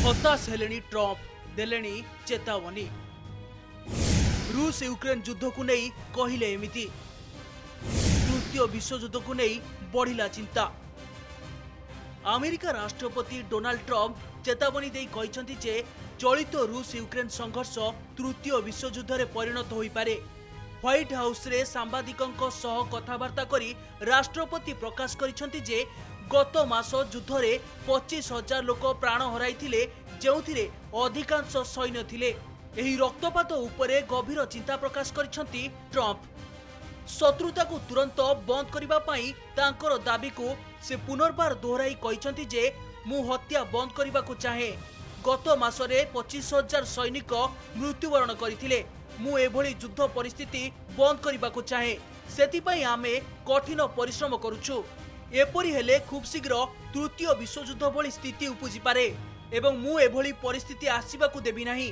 हताश हेलेनी ट्रंप देलेनी चेतावनी। रूस यूक्रेन युद्ध को नहीं कहिले एमिति। तृतीय विश्वयुद्ध को नहीं बढ़िला चिंता। अमेरिका राष्ट्रपति डोनाल्ड ट्रंप चेतावनी दे कहिसंती जे चलित रूस यूक्रेन संघर्ष तृतीय विश्वयुद्ध रे परिणत होई पारे। व्हाइट हाउस रे सांबादिकंक सह कथबार्ता करी राष्ट्रपति प्रकाश करिसंती जे गत मास युद्ध रे 25,000 लोक प्राण हराइथिले, जेउथिरे अधिकांश सैन्य थिले। एही रक्तपात उपरे गभीर चिंता प्रकाश करिसंती ट्रंप। शत्रुता को तुरंत बंद करबा पई तांकर दाबी को से पुनर्बार दोहराई कहिसंती जे मु हत्या बंद करबा को चाहे। गत मासरे 25,000 सैनिक मृत्युवरण करथिले। मु एभली युद्ध परिस्थिति बंद करबा को चाहे। सेति पई आमे कठिन परिश्रम करूछु। एपरि हेले खूब शीघ्र तृतीय विश्वयुद्ध भली स्थिति उपजी पारे एवं मु एभली परिस्थिति आसीबा को देबी नाही।